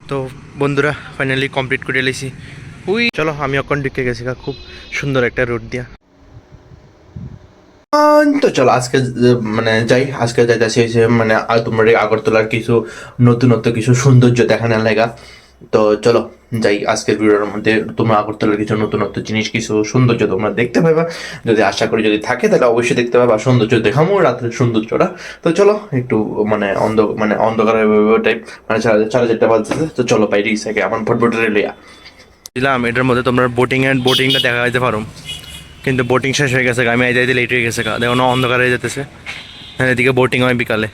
তো বন্ধুরা finally complete করে এলেছি। উই চলো আমি অকন ঢুকে গেছি খুব সুন্দর একটা রোড দিয়া। তো চলো আজকে মানে যাই, আজকে যাইতেছি মানে তোমার আগরতলার কিছু নতুনত্ব কিছু সৌন্দর্য দেখানোর লাগা। তো চলো যাই, আজকের ভিডিওর মধ্যে তোমরা আগরতলার কিছু নতুনত্ব জিনিস কিছু সৌন্দর্য তোমরা দেখতে পাবা। যদি আশা করি যদি থাকে তাহলে অবশ্যই দেখতে পাবা, সৌন্দর্য দেখামো রাত্রের সৌন্দর্যটা। তো চলো একটু মানে অন্ধকারের টাইপ মানে সাড়ে চারটা বাজতেছে। তো চলো বাইরে থেকে আমার ফটফটে লইয়া দিলাম। এটার মধ্যে তোমরা বোটিংটা দেখা যেতে পারো, কিন্তু বোটিং শেষ হয়ে গেছে, আমি যাইতে লেট হয়ে গেছে, দেখো না অন্ধকার হয়ে যেতেছে। হ্যাঁ এদিকে বোটিং হয় বিকালে,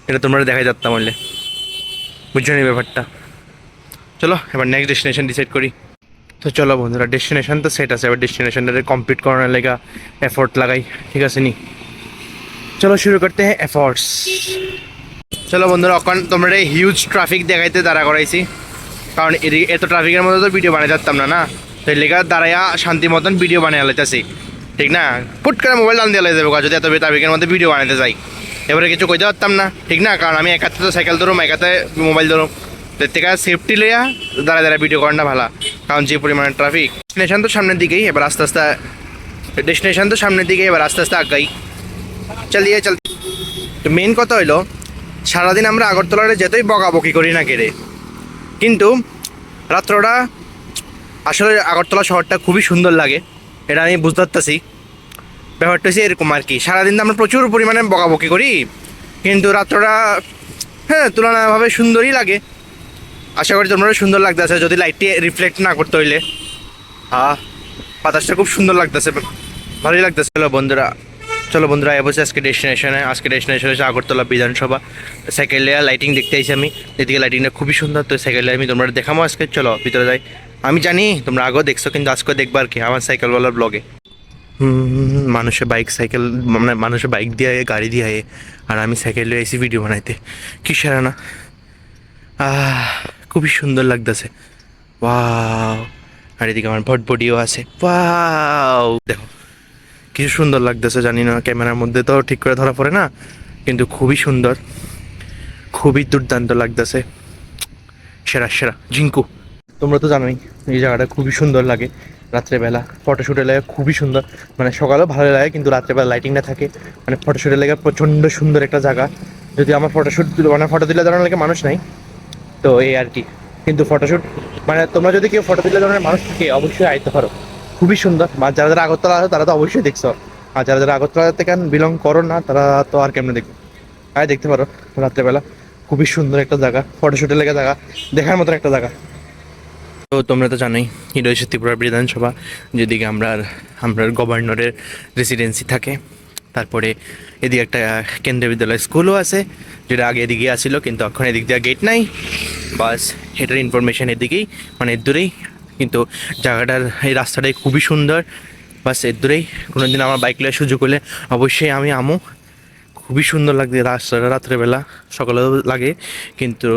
এটা তোমরা দেখাই যাতাম বললে, বুঝছো নি ব্যাপারটা। চলো এবার নেক্সট ডেস্টিনেশন ডিসাইড করি। তো চলো বন্ধুরা, ডেস্টিনেশন তো সেট আছে, এবার ডেস্টিনেশনটা কমপ্লিট করানোর লেগা এফোর্ট লাগাই, ঠিক আছে নি? চলো শুরু করতে হ্যাঁ এফোর্টস। চলো বন্ধুরা, এখন তোমরা হিউজ ট্রাফিক দেখাইতে দাঁড়া করাইছি, কারণ এত ট্রাফিকের মধ্যে তো ভিডিও বানাই যাতাম না, তো এই লেগা দাঁড়াইয়া শান্তি মতন ভিডিও বানিয়ে আলাইতেছি, ঠিক না? ফুট করে মোবাইল টান দিয়ে যাবে যদি এত ট্রাফিকের মধ্যে ভিডিও বানাতে যাই, এবারে কিছু কইতে পারতাম না, ঠিক না? কারণ আমি একাতে তো সাইকেল ধরুম, একাতে মোবাইল ধরুম, তো থেকে সেফটি লইয়া দাঁড়ায় দাঁড়ায় ভিডিও করাটা ভালো, কারণ যে পরিমাণে ট্রাফিক। ডেস্টিনেশন তো সামনের দিকেই, এবার আস্তে আস্তে আগাই, চালিয়ে তো মেন কথা হইলো, সারাদিন আমরা আগরতলারে যেতেই বকাবকি করি না কেড়ে, কিন্তু রাত্রটা আসলে আগরতলা শহরটা খুবই সুন্দর লাগে, এটা আমি বুঝতে পারতেছি। ব্যাপারটা হচ্ছে এরকম আর কি, সারাদিন তো আমরা প্রচুর পরিমাণে বকাবকি করি, কিন্তু রাত্রটা হ্যাঁ তুলনাভাবে সুন্দরই লাগে। আশা করি তোমরা সুন্দর লাগতেছে, যদি লাইটটি রিফ্লেক্ট না করতে হইলে। হ্যাঁ বাতাসটা খুব সুন্দর লাগতেছে, ভালোই লাগতেছে। চলো বন্ধুরা এবছর আজকে ডেস্টিনেশনে হচ্ছে আগরতলা বিধানসভা। সাইকেল লেয়ার লাইটিং দেখতে আইছি আমি, এদিকে লাইটিংটা খুবই সুন্দর, তো সাইকেল আমি তোমরা দেখাবো আজকে। চলো ভিতরে যাই। আমি জানি তোমরা আগেও দেখছো, কিন্তু আজকে দেখবো আর কি আমার সাইকেলওয়ালার ব্লগে। মানুষের বাইক দিয়ে গাড়ি দিয়ে, আর আমি সাইকেল লিয়ে এসি ভিডিও বানাইতে, কি সেরা না? খুবই সুন্দর লাগতেছে, ওয়াও। আর এদিকে আমার ভটভটিও আছে, ওয়াও দেখো কিছু সুন্দর লাগতেছে, জানি না ক্যামেরার মধ্যে তো ঠিক করে ধরা পড়ে না, কিন্তু খুবই সুন্দর, খুবই দুর্দান্ত লাগতেছে, সেরা সেরা ঝিঙ্কু। তোমরা তো জানোই এই জায়গাটা খুবই সুন্দর লাগে রাত্রেবেলা, ফটোশ্যুটের লাগে খুবই সুন্দর, মানে সকালেও ভালো লাগে, কিন্তু রাত্রেবেলা লাইটিংটা থাকে, মানে ফটোশ্যুটের লাগে প্রচণ্ড সুন্দর একটা জায়গা। যদি আমার ফটো তুলে ধরানোর লাগে মানুষ নাই, তো এই আর কি। কিন্তু ফটোশ্যুট মানে তোমরা যদি কেউ ফটো তুলে ধরনের মানুষ থাকে অবশ্যই আইতে পারো, খুবই সুন্দর। আর যারা যারা আগরতলা আছে তারা তো অবশ্যই দেখছো, আর যারা যারা আগরতলা থেকে বিলং করো না তারা তো আর কেমনে দেখবে, দেখতে পারো রাত্রেবেলা, খুবই সুন্দর একটা জায়গা, ফটোশ্যুটের লেগে জায়গা, দেখার মতন একটা জায়গা। তো তোমরা তো জানোই এটা হচ্ছে ত্রিপুরা বিধানসভা, যেদিকে আমরা গভর্নরের রেসিডেন্সি থাকে। তারপরে এদিকে একটা কেন্দ্রীয় বিদ্যালয় স্কুলও আছে, যেটা আগে এদিকে আসছিল, কিন্তু এখন এদিক দিয়ে গেট নাই। বাস এটার ইনফরমেশন এদিকেই, মানে এর দূরেই, কিন্তু জায়গাটার এই রাস্তাটাই খুবই সুন্দর। বাস এর দূরেই কোনো দিন আমার বাইক লওয়ার সুযোগ হলে অবশ্যই আমি আমো, খুবই সুন্দর লাগছে রাস্তাটা রাত্রেবেলা, সকালেও লাগে, কিন্তু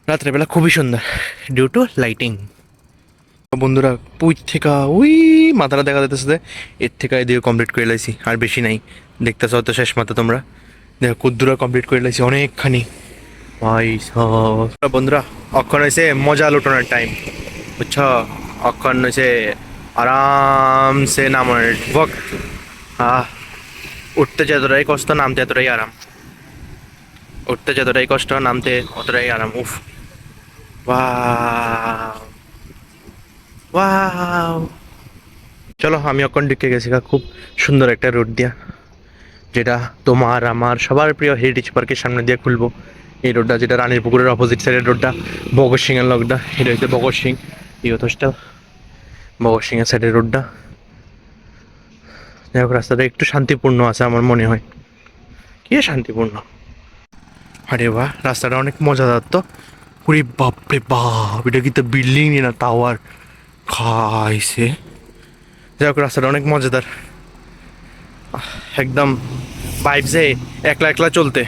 রাত্রেবেলা খুবই সুন্দর ডিউ টু লাইটিং। বন্ধুরা পুইচ থেকে ওই মাথাটা দেখা যাইতেছে, এর থেকে এদিকে কমপ্লিট করে লাইছি, আর বেশি নাই, দেখতেছ হয়তো শেষ মাথা তোমরা, দেখো কুদ্দুরা কমপ্লিট করে লাইছি অনেকখানি ভাই সব। বন্ধুরা অক্ষণ হয়েছে মজা লুটানোর টাইম, বুঝছ? অক্ষণ হয়েছে আরামসে নামার ওয়াক্ত। উঠতে যতটাই কষ্ট, নামতে এতটাই আরাম, উঠতে যতটাই কষ্ট, নামতে অতটাই আরাম। উফ ওয়াও ওয়াও। চলো আমি এখন ঢুকে গেছি খুব সুন্দর একটা রোড দিয়া, যেটা তোমার আমার সবার প্রিয় হেরিটেজ পার্কের সামনে দিয়ে খুলবো। এই রোডটা যেটা রানীর পুকুরের অপোজিট সাইডের রোডটা, ভগৎ সিং এর লগটা, এটা হচ্ছে ভগৎ সিং, এই অথসটা ভগৎ সিং এর সাইডের রোডটা। যাই হোক রাস্তাটা একটু শান্তিপূর্ণ আছে আমার মনে হয়, কি শান্তিপূর্ণ। আরে বাহ রাস্তাটা অনেক মজাদার তো, পুরি বাপরে বাপ, এটা কি তো বিল্ডিং না টাওয়ার খাইছে। যাই হোক রাস্তাটা অনেক মজাদার, একদম ভাইবসে একলা একলা চলতে।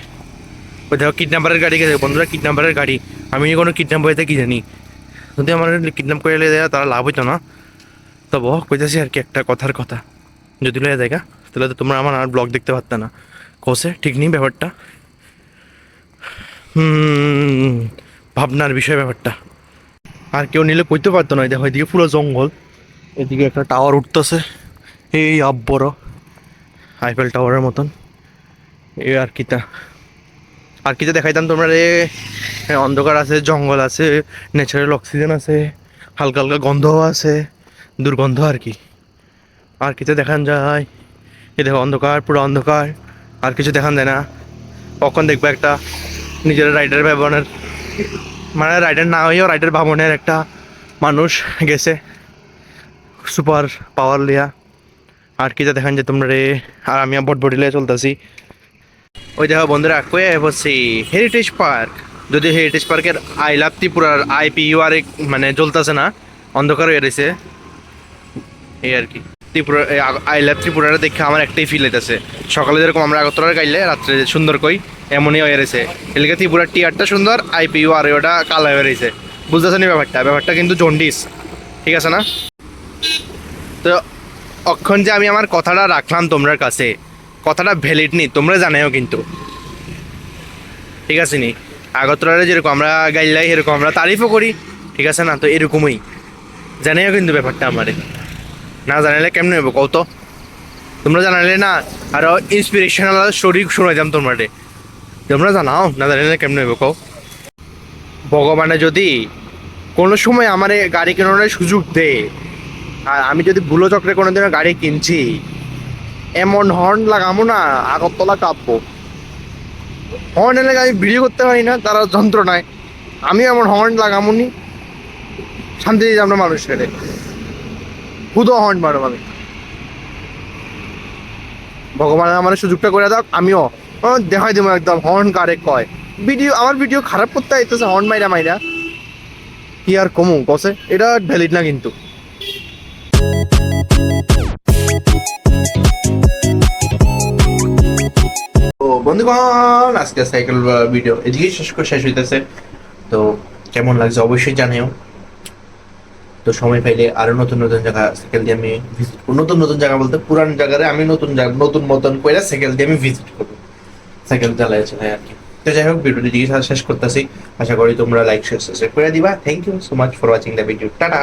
ওই দেখো কিডন্যাপারের গাড়ি গেছে বন্ধুরা, কিডন্যাপারের গাড়ি। আমি কোনো কিডন্যাপ হইতে কি জানি, যদি আমার কিডন্যাপ করে দেয় তারা লাভ হইতো না, তবু কইতেছি আর কি একটা কথার কথা, যদি লয়ে দেখা তাহলে তো তোমরা আমার আর ব্লগ দেখতে পারত না, কোসে ঠিক নেই ব্যাপারটা। ভাবনার বিষয় ব্যাপারটা। আর কেউ নিলে কইতে পারতো না। দেখো এদিকে পুরো জঙ্গল, এদিকে একটা টাওয়ার উঠতেছে এই বড় আইফেল টাওয়ারের মতন। এই আর কিতা, আর কিছু দেখাইতাম তোমরা রে। অন্ধকার আছে, জঙ্গল আছে, ন্যাচারাল অক্সিজেন আছে, হালকা হালকা গন্ধও আছে, দুর্গন্ধ আর কি। আর কিছু দেখান যায়? এই দেখো অন্ধকার, পুরো অন্ধকার, আর কিছু দেখান যায় না। কখন দেখবো একটা নিজের রাইডার ব্যবহারের, মানে রাইডার না হয়েও রাইডার ভাবনের একটা মানুষ গেছে সুপার পাওয়ার লিয়া। আর কিছু দেখান যায় তোমরা রে? আর আমি বটবটি লিয়ে চলতেছি। ওই দেখো বন্ধুরা, কয়ে বলছি হেরিটেজ পার্ক। যদি হেরিটেজ পার্কের আই লাভ ত্রিপুরার IPUR মানে জ্বলতেছে না, অন্ধকার হয়ে রয়েছে এই আর কি। ত্রিপুরা আই লাভ ত্রিপুরাটা দেখে আমার একটাই ফিল হইতেছে, সকালে যেরকম আমরা আগরতলার গাইলে রাত্রে সুন্দর কই, এমনই হয়ে রয়েছে। এদিকে ত্রিপুরার টিয়ারটা সুন্দর, IPUR ওটা কালো হয়ে রয়েছে। বুঝতেছে না ব্যাপারটা কিন্তু জন্ডিস, ঠিক আছে না? তো অক্ষণ যে আমি আমার কথাটা রাখলাম তোমার কাছে, কথাটা ভ্যালিড নি তোমরা জানাও কিন্তু, ঠিক আছে নি? আগরতলারে যেরকম আমরা গাইলাই এরকম আমরা তারিফও করি, ঠিক আছে না? তো এরকমই জানাইও কিন্তু ব্যাপারটা আমারে। না জানাইলে কেমনে হইব কও তো? তোমরা জানাইলে না আরো ইন্সপিরেশনাল স্টোরি শোনাইতাম তোমারে। তোমরা জানাও, না জানাইলে কেমনে হইব কও? ভগবানে যদি কোনো সময় আমারে গাড়ি কেনার সুযোগ দেয়, আর আমি যদি ভুলো চক্রে কোনোদিনও গাড়ি কিনছি, এমন হর্ন লাগামো না আগরতলা কাঁপবো। হর্ন এলে আমি ভিডিও করতে পারি না, তারা যন্ত্রণায়। আমি এমন হর্ন লাগামুনি, শান্তি দিই আমরা মানুষের। খুদও হর্ন মারো আমি। ভগবান আমার সুযোগটা করে দাও, আমিও দেখাই দেবো একদম হর্ন কারে কয়। আমার ভিডিও খারাপ করতে আইতেছে হর্ন মাইরা মাইরা, কি আর কমু কসে? এটা ভ্যালিড না কিন্তু। তো বন্ধুগণ, আজকে সাইকেল ভিডিও এদিকে শেষ হইতেছে। তো কেমন লাগছে অবশ্যই জানিও। তো সময় পাইলে আরো নতুন নতুন জায়গা সাইকেল দিয়ে আমি ভিজিট করবো। নতুন নতুন জায়গা বলতে পুরান জায়গায় আমি নতুন মতন করে সাইকেল দিয়ে আমি ভিজিট করবো, সাইকেল চালাই চালাই আর কি। তো যাই হোক, ভিডিওটি দিকে শেষ করতেছি। আশা করি তোমরা লাইক শেয়ার সাবস্ক্রাইব করে দিবা। Thank you so much for watching the video. Tata.